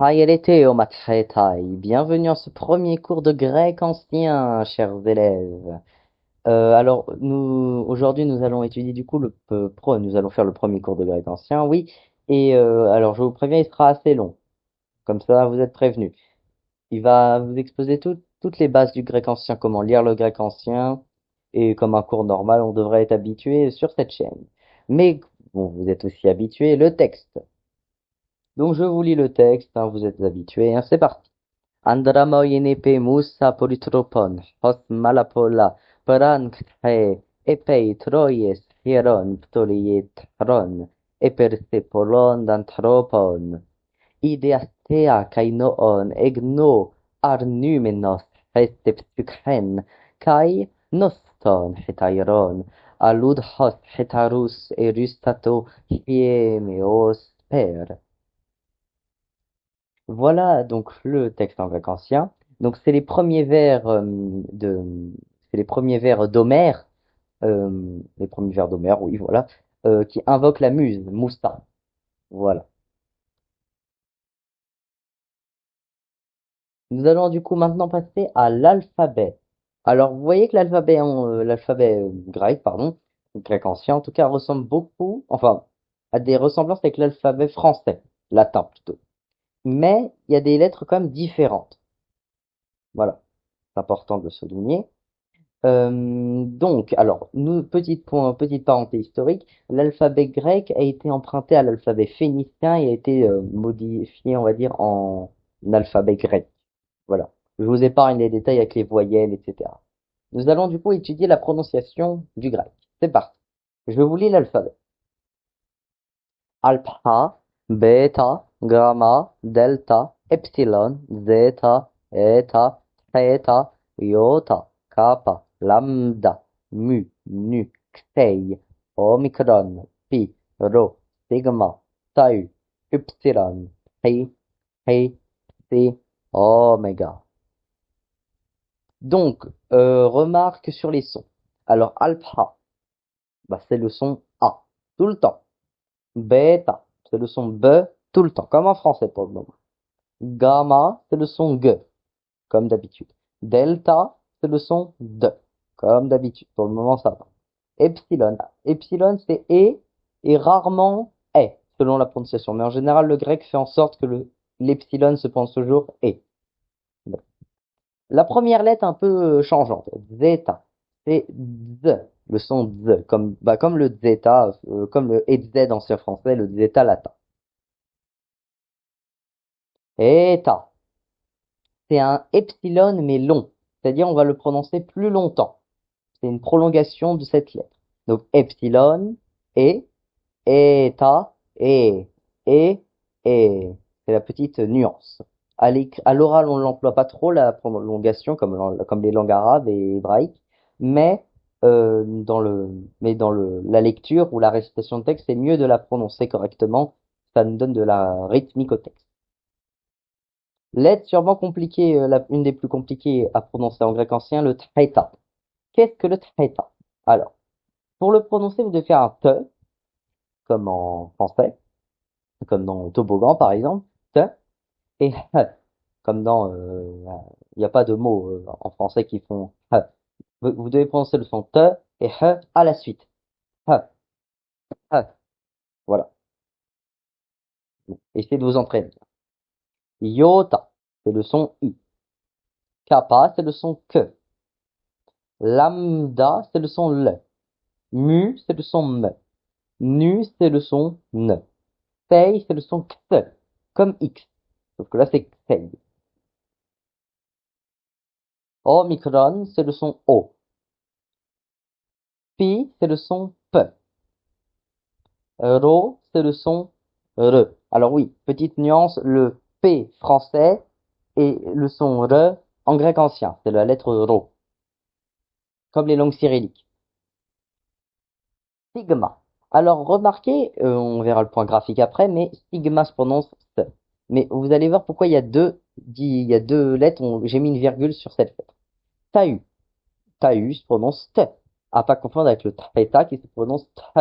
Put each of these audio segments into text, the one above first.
Hayerete matretai. Bienvenue en ce premier cours de grec ancien, chers élèves. Alors, aujourd'hui, nous allons étudier du coup nous allons faire le premier cours de grec ancien, oui. Et alors, je vous préviens, il sera assez long. Comme ça, vous êtes prévenus. Il va vous exposer toutes les bases du grec ancien, comment lire le grec ancien. Et comme un cours normal, on devrait être habitué sur cette chaîne. Mais, bon, vous êtes aussi habitué, le texte. Donc, je vous lis le texte, hein, vous êtes habitués, hein, c'est parti. Andramoinepe Musa Polytropon, Hos Malapola, Paranctre, Epei Troies, Hieron, Ptolietron, Epersepolon d'Anthropon, Ideastea Kainoon, Egno, Arnumenos, Hestepsuchen, Kai, Noston, Hetairon, Aludhos, Hetarus, Erustato, Hiemeos, Per. Voilà donc le texte en grec ancien. Donc c'est les premiers vers d'Homère, les premiers vers d'Homère, oui, voilà, qui invoquent la muse, Moussa. Voilà. Nous allons du coup maintenant passer à l'alphabet. Alors, vous voyez que l'alphabet grec, pardon, grec ancien en tout cas, ressemble beaucoup, enfin, a des ressemblances avec l'alphabet français, latin plutôt. Mais il y a des lettres quand même différentes. Voilà, c'est important de le souligner. Alors, petite parenthèse historique, l'alphabet grec a été emprunté à l'alphabet phénicien et a été modifié, on va dire, en alphabet grec. Voilà. Je vous épargne les détails avec les voyelles, etc. Nous allons du coup étudier la prononciation du grec. C'est parti. Je vous lis l'alphabet. Alpha, bêta, gamma, delta, epsilon, zeta, eta, theta, iota, kappa, lambda, mu, nu, xei, omicron, pi, rho, sigma, tau, upsilon, pi, pi, psi, oméga. Donc, remarque sur les sons. Alors, alpha, bah, c'est le son A, tout le temps. Bêta, c'est le son B tout le temps, comme en français pour le moment. Gamma, c'est le son G, comme d'habitude. Delta, c'est le son D, comme d'habitude. Pour le moment, ça va. Epsilon, epsilon, c'est E et rarement E, selon la prononciation. Mais en général, le grec fait en sorte que l'epsilon se prononce toujours E. La première lettre un peu changeante, zeta, c'est Z, le son Z, comme le zeta, comme le EZ ancien français, le zeta latin. Eta, c'est un epsilon mais long, c'est-à-dire on va le prononcer plus longtemps. C'est une prolongation de cette lettre. Donc epsilon, et, eta, et, et. C'est la petite nuance. À l'oral, on ne l'emploie pas trop, la prolongation, comme les langues arabes et hébraïques, mais, la lecture ou la récitation de texte, c'est mieux de la prononcer correctement. Ça nous donne de la rythmique au texte. Lettre sûrement compliquée, une des plus compliquées à prononcer en grec ancien, le theta. Qu'est-ce que le theta? Alors, pour le prononcer, vous devez faire un te, comme en français, comme dans toboggan par exemple, te, et he, comme dans, il n'y a pas de mots en français qui font he. Vous devez prononcer le son te et he à la suite. He, he, voilà. Essayez de vous entraîner. Iota, c'est le son i. Kappa, c'est le son que. Lambda, c'est le son le. Mu, c'est le son me. Nu, c'est le son ne. Sei, c'est le son xe, comme X. Sauf que là, c'est xei. Omicron, c'est le son O. Pi, c'est le son P. Rho, c'est le son R. Alors oui, petite nuance, le P français et le son R en grec ancien. C'est la lettre Rho, comme les langues cyrilliques. Sigma. Alors remarquez, on verra le point graphique après, mais sigma se prononce S. Mais vous allez voir pourquoi il y a deux lettres, j'ai mis une virgule sur cette lettre. Tau. Tau se prononce T. À pas confondre avec le Theta qui se prononce T.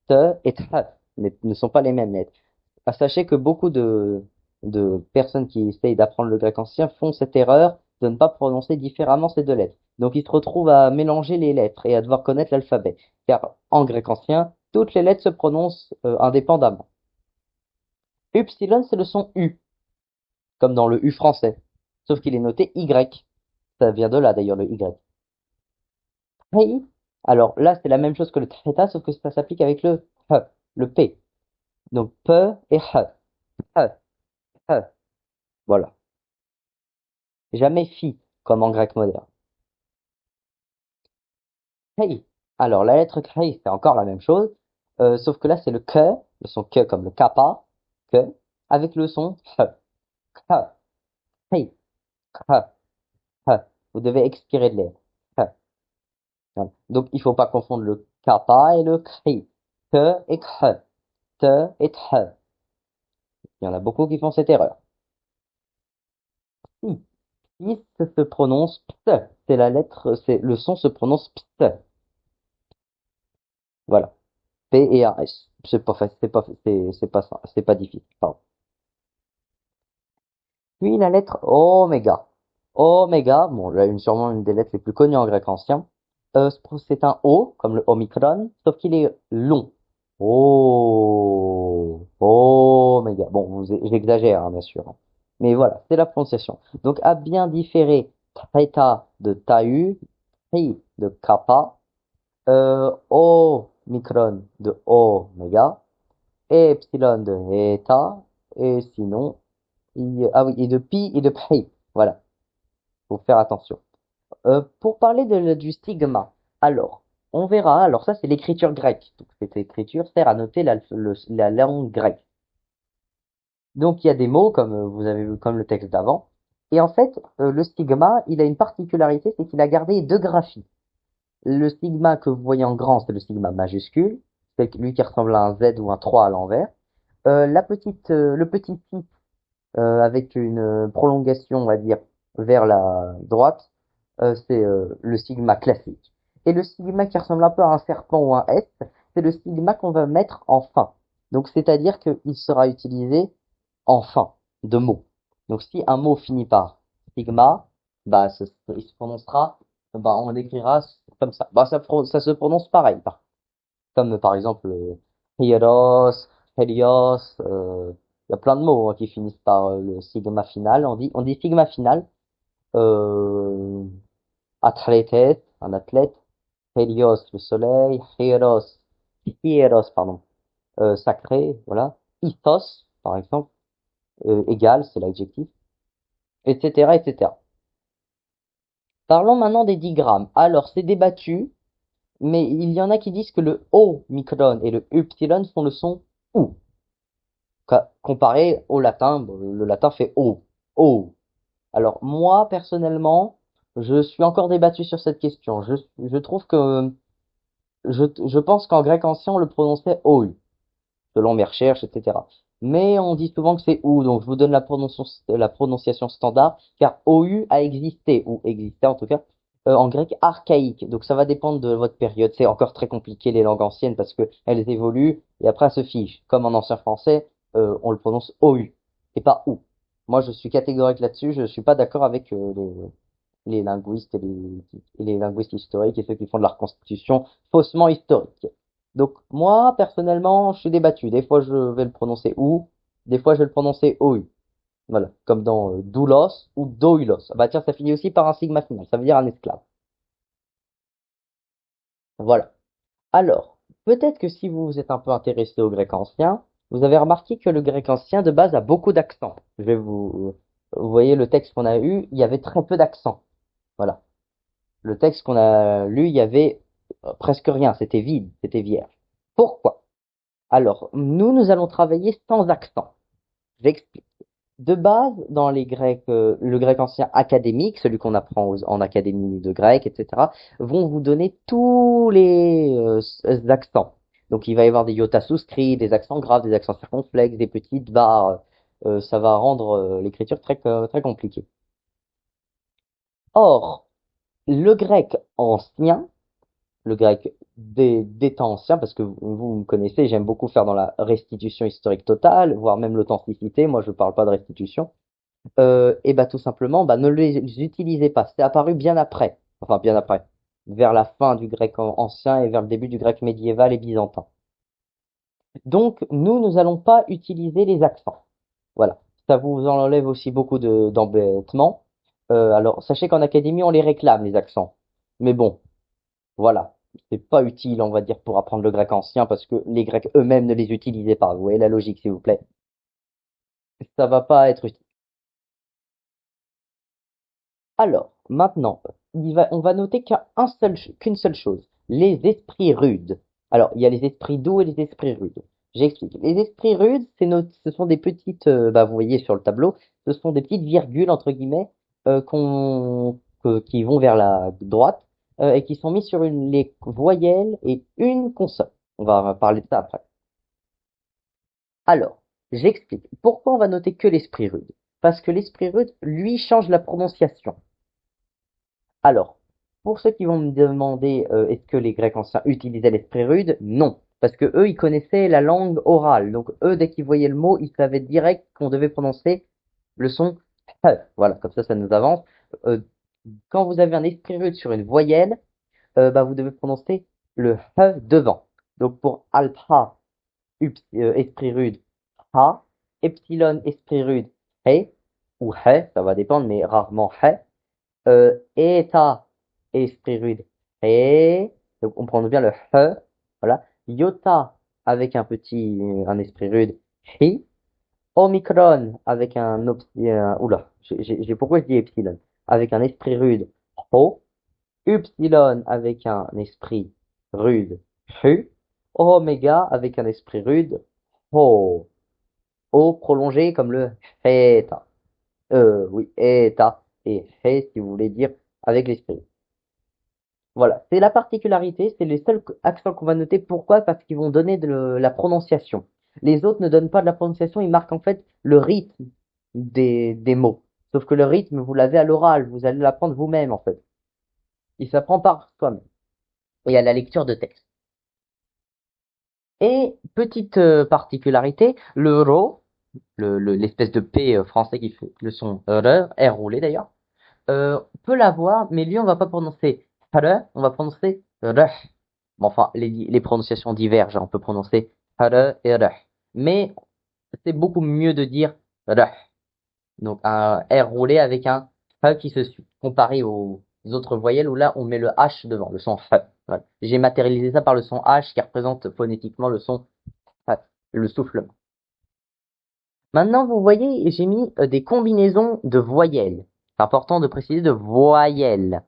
T et T, mais ne sont pas les mêmes lettres. Sachez que beaucoup de personnes qui essayent d'apprendre le grec ancien font cette erreur de ne pas prononcer différemment ces deux lettres. Donc ils se retrouvent à mélanger les lettres et à devoir connaître l'alphabet. Car en grec ancien, toutes les lettres se prononcent indépendamment. Upsilon, c'est le son U, comme dans le U français. Sauf qu'il est noté Y. Ça vient de là d'ailleurs, le Y. Hey. Alors là, c'est la même chose que le theta, sauf que ça s'applique avec le H, le P. Donc P et H. H, H. Voilà. Jamais Phi, comme en grec moderne. Hey. Alors la lettre Kei, c'est encore la même chose, sauf que là, c'est le son que comme le kappa, que, avec le son H. H. Hey. H. H. Vous devez expirer de l'air. H. Voilà. Donc il faut pas confondre le kappa et le Kei. Te et Khe. Te et The. Il y en a beaucoup qui font cette erreur. Si, si ça se prononce pt, c'est la lettre, c'est le son se prononce pt. Voilà, P et un S. C'est pas facile, c'est pas ça, c'est pas difficile. Pardon. Puis la lettre oméga. Oméga, bon, là, sûrement une des lettres les plus connues en grec ancien. C'est un O, comme le omicron, sauf qu'il est long. Oh, oméga. Bon, j'exagère, hein, bien sûr, hein. Mais voilà, c'est la prononciation. Donc, à bien différer theta de tahu, tri de kappa, omicron de oméga, et epsilon de eta, et sinon, ah oui, et de pi et de pri. Voilà, faut faire attention. Pour parler du stigma, alors, on verra, alors ça c'est l'écriture grecque. Donc cette écriture sert à noter la langue grecque. Donc il y a des mots, comme vous avez vu, comme le texte d'avant. Et en fait, le stigma, il a une particularité, c'est qu'il a gardé deux graphies. Le stigma que vous voyez en grand, c'est le stigma majuscule, c'est lui qui ressemble à un Z ou un 3 à l'envers. Le petit i avec une prolongation, on va dire, vers la droite, c'est le sigma classique. Et le sigma qui ressemble un peu à un serpent ou un S, c'est le sigma qu'on va mettre en fin. Donc, c'est-à-dire qu'il sera utilisé en fin de mot. Donc, si un mot finit par sigma, bah, il se prononcera, bah, on l'écrira comme ça. Bah, ça se prononce pareil, comme par exemple Hieros, Helios, il y a plein de mots hein, qui finissent par le sigma final. On dit sigma final. Euh, Athletes, un athlète. Helios, le soleil. Hieros, pardon, sacré, voilà. Ithos, par exemple, égal, c'est l'adjectif, etc., etc. Parlons maintenant des digrammes. Alors, c'est débattu, mais il y en a qui disent que le O micron et le upsilon font le son OU. Comparé au latin, bon, le latin fait O. O. Alors, moi, personnellement, je suis encore débattu sur cette question. Je trouve que, je pense qu'en grec ancien, on le prononçait OU, selon mes recherches, etc. Mais on dit souvent que c'est OU, donc je vous donne la prononciation standard, car OU a existé, ou existait en tout cas, en grec archaïque. Donc ça va dépendre de votre période. C'est encore très compliqué les langues anciennes parce que elles évoluent et après elles se figent. Comme en ancien français, on le prononce OU et pas OU. Moi, je suis catégorique là-dessus. Je suis pas d'accord avec les linguistes et les linguistes historiques et ceux qui font de la reconstitution faussement historique. Donc moi, personnellement, je suis débattu. Des fois, je vais le prononcer OU, des fois, je vais le prononcer OU. Voilà, comme dans doulos ou doilos. Ah bah tiens, ça finit aussi par un sigma final, ça veut dire un esclave. Voilà. Alors, peut-être que si vous vous êtes un peu intéressé au grec ancien, vous avez remarqué que le grec ancien de base a beaucoup d'accents. Vous voyez le texte qu'on a eu, il y avait très peu d'accents. Voilà. Le texte qu'on a lu, il y avait presque rien, c'était vide, c'était vierge. Pourquoi? Alors, nous allons travailler sans accent. J'explique. De base, dans le grec ancien académique, celui qu'on apprend en académie de grec, etc., vont vous donner tous les accents. Donc, il va y avoir des iota souscrits, des accents graves, des accents circonflexes, des petites barres. Ça va rendre l'écriture très compliquée. Or, le grec ancien le grec des temps anciens, parce que vous me connaissez, j'aime beaucoup faire dans la restitution historique totale, voire même l'authenticité, moi je parle pas de restitution, et bah tout simplement, bah, ne les utilisez pas. C'est apparu bien après, enfin bien après, vers la fin du grec ancien et vers le début du grec médiéval et byzantin. Donc, nous n'allons pas utiliser les accents. Voilà. Ça vous enlève aussi beaucoup d'embêtements. Alors, sachez qu'en académie, on les réclame, les accents. Mais bon, voilà. C'est pas utile, on va dire, pour apprendre le grec ancien parce que les Grecs eux-mêmes ne les utilisaient pas. Vous voyez la logique, s'il vous plaît. Ça va pas être utile. Alors, maintenant, on va noter qu'une seule chose, les esprits rudes. Alors, il y a les esprits doux et les esprits rudes. J'explique. Les esprits rudes, ce sont des petites, bah, vous voyez sur le tableau, ce sont des petites virgules, entre guillemets, qui vont vers la droite, et qui sont mis sur les voyelles et une consonne. On va parler de ça après. Alors, j'explique. Pourquoi on va noter que l'esprit rude? Parce que l'esprit rude, lui, change la prononciation. Alors, pour ceux qui vont me demander est-ce que les Grecs anciens utilisaient l'esprit rude, non, parce que eux ils connaissaient la langue orale, donc eux dès qu'ils voyaient le mot, ils savaient direct qu'on devait prononcer le son h. Voilà, comme ça nous avance. Euh, Quand vous avez un esprit rude sur une voyelle, bah, vous devez prononcer le h devant. Donc pour alpha, esprit rude, ha, epsilon, esprit rude, he, ou he, ça va dépendre, mais rarement he. Eta, esprit rude. Et, donc on prend bien le he, voilà. Iota, avec un esprit rude. Hi. Omicron, avec oula, pourquoi je dis epsilon? Avec un esprit rude. Ho. Upsilon, avec un esprit rude. Hu. Oméga, avec un esprit rude. Ho. O prolongé comme le theta. Oui, eta et he, si vous voulez dire avec l'esprit. Voilà, c'est la particularité, c'est les seuls accents qu'on va noter. Pourquoi? Parce qu'ils vont donner de la prononciation. Les autres ne donnent pas de la prononciation, ils marquent en fait le rythme des mots. Sauf que le rythme, vous l'avez à l'oral, vous allez l'apprendre vous-même en fait. Il s'apprend par soi-même et à la lecture de texte. Et petite particularité, le ro, l'espèce de P français qui fait le son R roulé d'ailleurs, on peut l'avoir, mais lui on va pas prononcer R, on va prononcer R. Bon, enfin, les prononciations divergent, hein. On peut prononcer R et R. Mais c'est beaucoup mieux de dire R. Donc un R roulé avec un H qui se suit, comparé aux autres voyelles où là on met le H devant, le son H. Voilà. J'ai matérialisé ça par le son H qui représente phonétiquement le son H, le soufflement. Maintenant, vous voyez, j'ai mis des combinaisons de voyelles. C'est important de préciser de voyelles.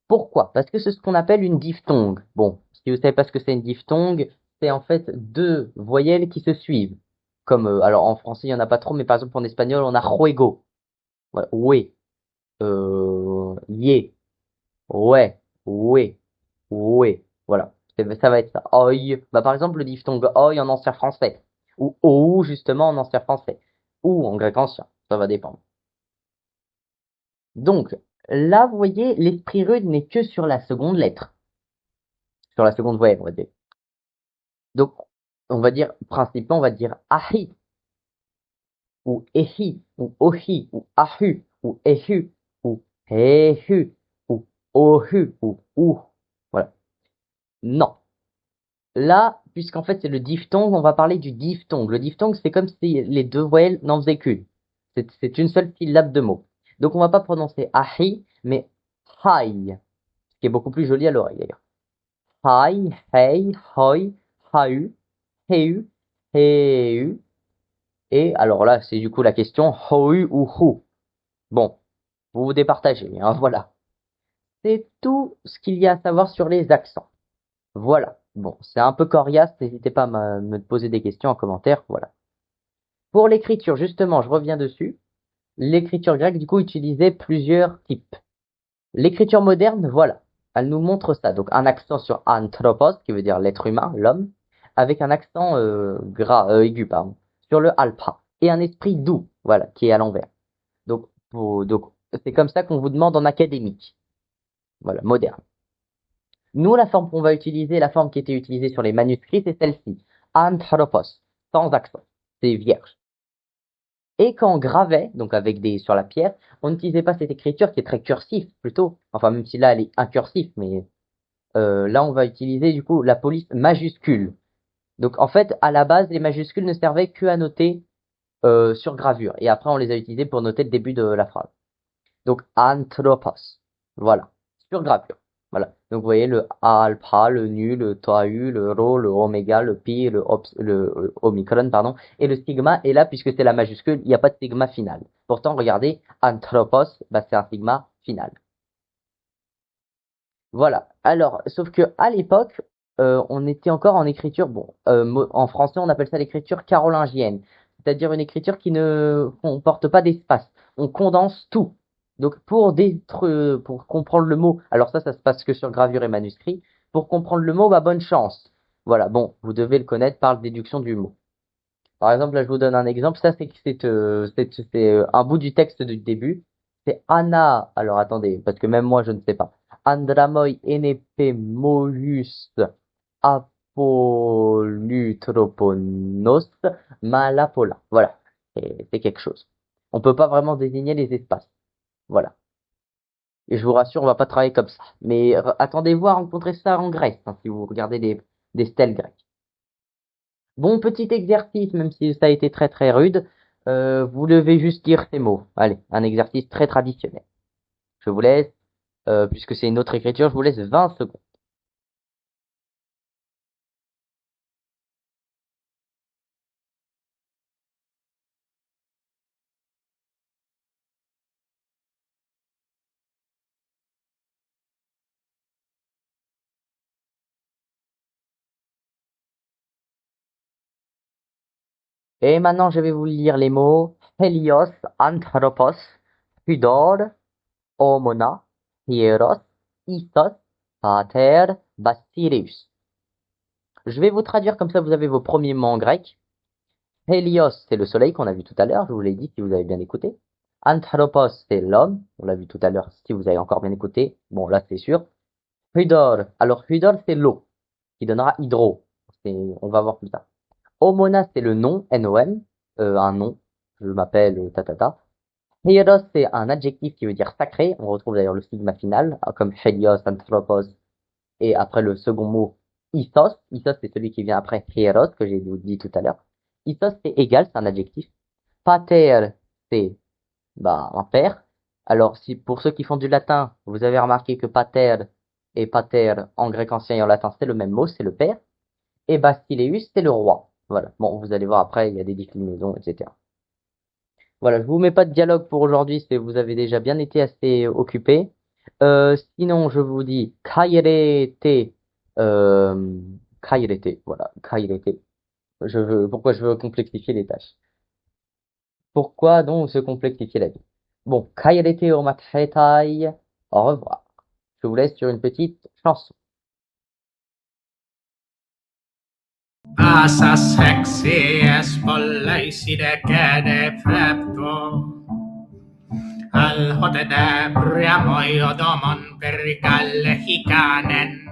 Pourquoi? Parce que c'est ce qu'on appelle une diphtongue. Bon, si vous savez pas ce que c'est une diphtongue, c'est en fait deux voyelles qui se suivent. Comme, alors en français il y en a pas trop, mais par exemple en espagnol on a juego, voilà, ouais, ye, ouais, ouais, ouais, voilà. Ça va être ça. Oi, bah par exemple le diphtongue oi en ancien français, ou ou justement en ancien français, ou en grec ancien, ça va dépendre. Donc là, vous voyez, l'esprit rude n'est que sur la seconde lettre, sur la seconde voyelle, on va dire. Donc, on va dire, principalement, on va dire ahi, ou ehi, ou ohi, ou ahu, ou ehu, ou ehu, ou ohu, ou ou. Voilà. Non. Là, puisqu'en fait c'est le diphtongue, on va parler du diphtongue. Le diphtongue, c'est comme si les deux voyelles n'en faisaient qu'une. C'est une seule syllabe de mot. Donc on va pas prononcer ahi, mais hai, ce qui est beaucoup plus joli à l'oreille d'ailleurs. Hai, hei, hoi, hau, heu, heu, et alors là, c'est du coup la question hou ou hu. Bon, vous vous départagez, hein, voilà. C'est tout ce qu'il y a à savoir sur les accents. Voilà. Bon, c'est un peu coriace, n'hésitez pas à me poser des questions en commentaire, voilà. Pour l'écriture, justement, je reviens dessus. L'écriture grecque, du coup, utilisait plusieurs types. L'écriture moderne, voilà. Elle nous montre ça. Donc, un accent sur anthropos, qui veut dire l'être humain, l'homme, avec un accent aigu, pardon, sur le alpha. Et un esprit doux, voilà, qui est à l'envers. Donc, c'est comme ça qu'on vous demande en académique. Voilà, moderne. Nous, la forme qu'on va utiliser, la forme qui était utilisée sur les manuscrits, c'est celle-ci. Anthropos, sans accent. C'est vierge. Et quand on gravait, donc avec des sur la pierre, on n'utilisait pas cette écriture qui est très cursive plutôt. Enfin, même si là elle est incursive, mais là on va utiliser du coup la police majuscule. Donc en fait, à la base, les majuscules ne servaient que à noter sur gravure. Et après, on les a utilisés pour noter le début de la phrase. Donc anthropos. Voilà. Sur gravure. Voilà. Donc vous voyez le alpha, le nu, le tau, le rho, le oméga, le pi, le omicron, pardon, et le sigma. Et là, puisque c'est la majuscule, il n'y a pas de sigma final. Pourtant, regardez, anthropos, bah, c'est un sigma final. Voilà. Alors, sauf que à l'époque, on était encore en écriture, bon, en français, on appelle ça l'écriture carolingienne, c'est-à-dire une écriture qui ne comporte pas d'espace. On condense tout. Donc, pour comprendre le mot, alors ça se passe que sur gravure et manuscrit. Pour comprendre le mot, bah, bonne chance. Voilà. Bon, vous devez le connaître par déduction du mot. Par exemple, là, je vous donne un exemple. Ça, c'est un bout du texte du début. C'est Anna. Alors, attendez, parce que même moi, je ne sais pas. Andramoi enepe moius apolutroponos malapola. Voilà. C'est quelque chose. On peut pas vraiment désigner les espaces. Voilà. Et je vous rassure, on va pas travailler comme ça. Mais attendez-vous à rencontrer ça en Grèce, hein, si vous regardez des stèles grecques. Bon, petit exercice, même si ça a été très très rude. Vous devez juste dire ces mots. Allez, un exercice très traditionnel. Je vous laisse, puisque c'est une autre écriture, je vous laisse 20 secondes. Et maintenant, je vais vous lire les mots Helios, Anthropos, Pudor, Omona, Hieros, Istos, Pater, Basilius. Je vais vous traduire comme ça, vous avez vos premiers mots en grec. Hélios, c'est le soleil qu'on a vu tout à l'heure, je vous l'ai dit si vous avez bien écouté. Anthropos, c'est l'homme, on l'a vu tout à l'heure si vous avez encore bien écouté. Bon, là c'est sûr. Hudor, alors Hudor c'est l'eau, qui donnera hydro. On va voir plus tard. Omona, c'est le nom, N-O-M, un nom, je m'appelle tatata. Hieros, c'est un adjectif qui veut dire sacré, on retrouve d'ailleurs le sigma final, comme Helios, Anthropos, et après le second mot, Ithos. Ithos, c'est celui qui vient après Hieros, que j'ai dit tout à l'heure. Ithos, c'est égal, c'est un adjectif. Pater, c'est bah, un père. Alors, si pour ceux qui font du latin, vous avez remarqué que pater et pater en grec ancien et en latin, c'est le même mot, c'est le père. Et Basileus, c'est le roi. Voilà. Bon, vous allez voir après, il y a des déclinaisons, etc. Voilà, je vous mets pas de dialogue pour aujourd'hui, c'est vous avez déjà bien été assez occupé. Sinon, je vous dis kairete, kairete, voilà, kairete. Pourquoi je veux complexifier les tâches? Pourquoi donc se complexifier la vie? Bon, kairete o matretai, au revoir. Je vous laisse sur une petite chanson. Asas hexies polleiside cede prepto al hotede priamoi odomon pericalle hicanen